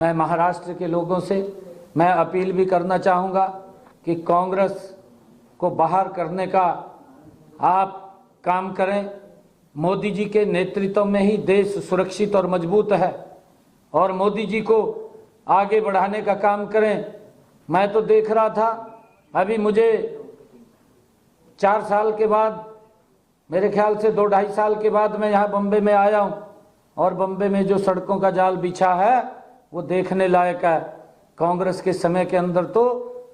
मैं महाराष्ट्र के लोगों से मैं अपील भी करना चाहूँगा कि कांग्रेस को बाहर करने का आप काम करें। मोदी जी के नेतृत्व में ही देश सुरक्षित और मजबूत है और मोदी जी को आगे बढ़ाने का काम करें। मैं तो देख रहा था, अभी मुझे 4 साल के बाद, मेरे ख्याल से 2-2.5 साल के बाद मैं यहाँ बम्बे में आया हूँ और बम्बे में जो सड़कों का जाल बिछा है वो देखने लायक है। कांग्रेस के समय के अंदर तो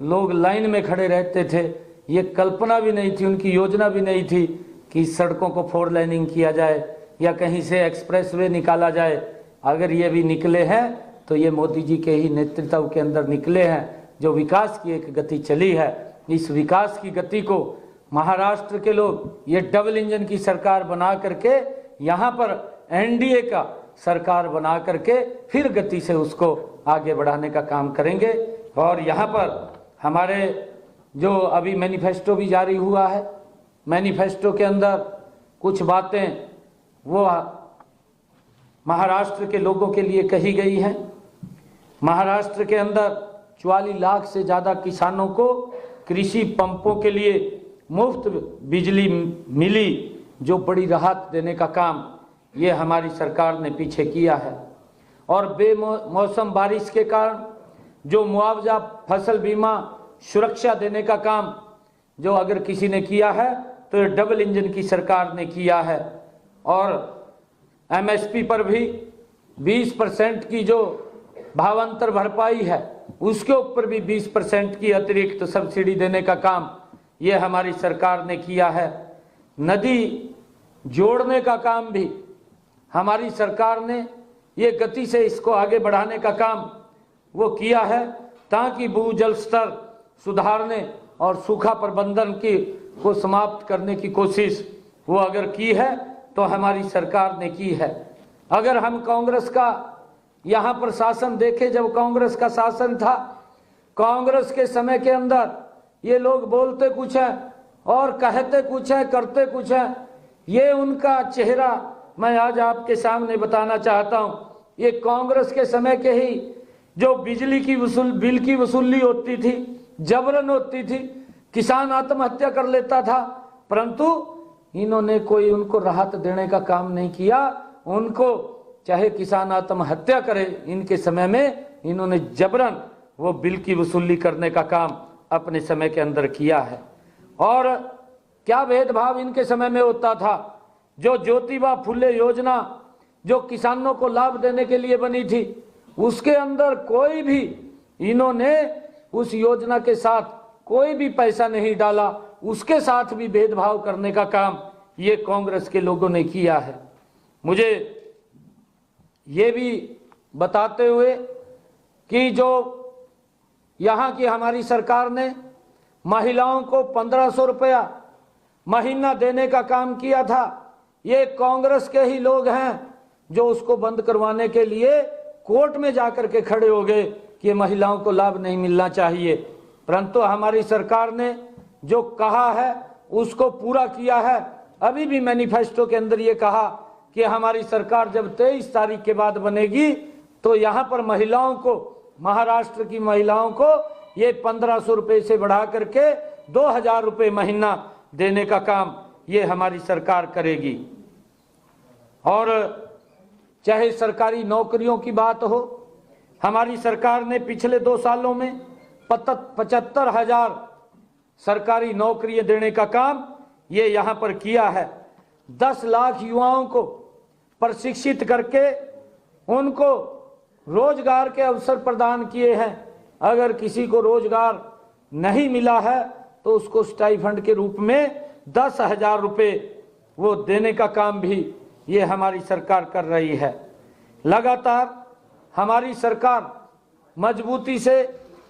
लोग लाइन में खड़े रहते थे, ये कल्पना भी नहीं थी, उनकी योजना भी नहीं थी कि सड़कों को 4 लाइनिंग किया जाए या कहीं से एक्सप्रेसवे निकाला जाए। अगर ये भी निकले हैं तो ये मोदी जी के ही नेतृत्व के अंदर निकले हैं। जो विकास की एक गति चली है, इस विकास की गति को महाराष्ट्र के लोग ये डबल इंजन की सरकार बना करके, यहाँ पर एनडीए का सरकार बना करके फिर गति से उसको आगे बढ़ाने का काम करेंगे। और यहाँ पर हमारे जो अभी मैनिफेस्टो भी जारी हुआ है, मैनिफेस्टो के अंदर कुछ बातें वो महाराष्ट्र के लोगों के लिए कही गई हैं। महाराष्ट्र के अंदर 44 लाख से ज़्यादा किसानों को कृषि पंपों के लिए मुफ्त बिजली मिली, जो बड़ी राहत देने का काम ये हमारी सरकार ने पीछे किया है। और बेमौसम बारिश के कारण जो मुआवजा, फसल बीमा, सुरक्षा देने का काम जो अगर किसी ने किया है तो ये डबल इंजन की सरकार ने किया है। और एमएसपी पर भी 20% की जो भावांतर भरपाई है उसके ऊपर भी 20% की अतिरिक्त सब्सिडी देने का काम ये हमारी सरकार ने किया है। नदी जोड़ने का काम भी हमारी सरकार ने ये गति से इसको आगे बढ़ाने का काम वो किया है, ताकि भूजल स्तर सुधारने और सूखा प्रबंधन की को समाप्त करने की कोशिश वो अगर की है तो हमारी सरकार ने की है। अगर हम कांग्रेस का यहाँ पर शासन देखें, जब कांग्रेस का शासन था, कांग्रेस के समय के अंदर ये लोग बोलते कुछ है और कहते कुछ है, करते कुछ है। ये उनका चेहरा मैं आज आपके सामने बताना चाहता हूँ। ये कांग्रेस के समय के ही जो बिजली की बिल की वसूली होती थी, जबरन होती थी, किसान आत्महत्या कर लेता था, परंतु इन्होंने कोई उनको राहत देने का काम नहीं किया। उनको चाहे किसान आत्महत्या करे, इनके समय में इन्होंने जबरन वो बिल की वसूली करने का काम अपने समय के अंदर किया है। और क्या भेदभाव इनके समय में होता था। जो ज्योतिबा फुले योजना जो किसानों को लाभ देने के लिए बनी थी, उसके अंदर कोई भी इन्होंने उस योजना के साथ कोई भी पैसा नहीं डाला, उसके साथ भी भेदभाव करने का काम ये कांग्रेस के लोगों ने किया है। मुझे ये भी बताते हुए कि जो यहाँ की हमारी सरकार ने महिलाओं को 1500 रुपया महीना देने का काम किया था, ये कांग्रेस के ही लोग हैं जो उसको बंद करवाने के लिए कोर्ट में जाकर के खड़े हो गए कि महिलाओं को लाभ नहीं मिलना चाहिए। परंतु हमारी सरकार ने जो कहा है उसको पूरा किया है। अभी भी मैनिफेस्टो के अंदर ये कहा कि हमारी सरकार जब 23 तारीख के बाद बनेगी तो यहाँ पर महिलाओं को, महाराष्ट्र की महिलाओं को ये 1500 रुपये से बढ़ा करके 2000 रुपये महीना देने का काम ये हमारी सरकार करेगी। और चाहे सरकारी नौकरियों की बात हो, हमारी सरकार ने पिछले 2 सालों में 75,000 सरकारी नौकरियां देने का काम ये यहाँ पर किया है। 10 लाख युवाओं को प्रशिक्षित करके उनको रोजगार के अवसर प्रदान किए हैं। अगर किसी को रोजगार नहीं मिला है तो उसको स्टाइफंड के रूप में 10,000 रुपये वो देने का काम भी ये हमारी सरकार कर रही है। लगातार हमारी सरकार मजबूती से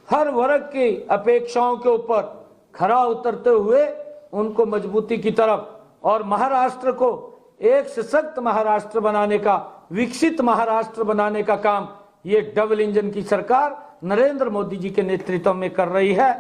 हर वर्ग की अपेक्षाओं के ऊपर खरा उतरते हुए उनको मजबूती की तरफ और महाराष्ट्र को एक सशक्त महाराष्ट्र बनाने का, विकसित महाराष्ट्र बनाने का काम ये डबल इंजन की सरकार नरेंद्र मोदी जी के नेतृत्व में कर रही है।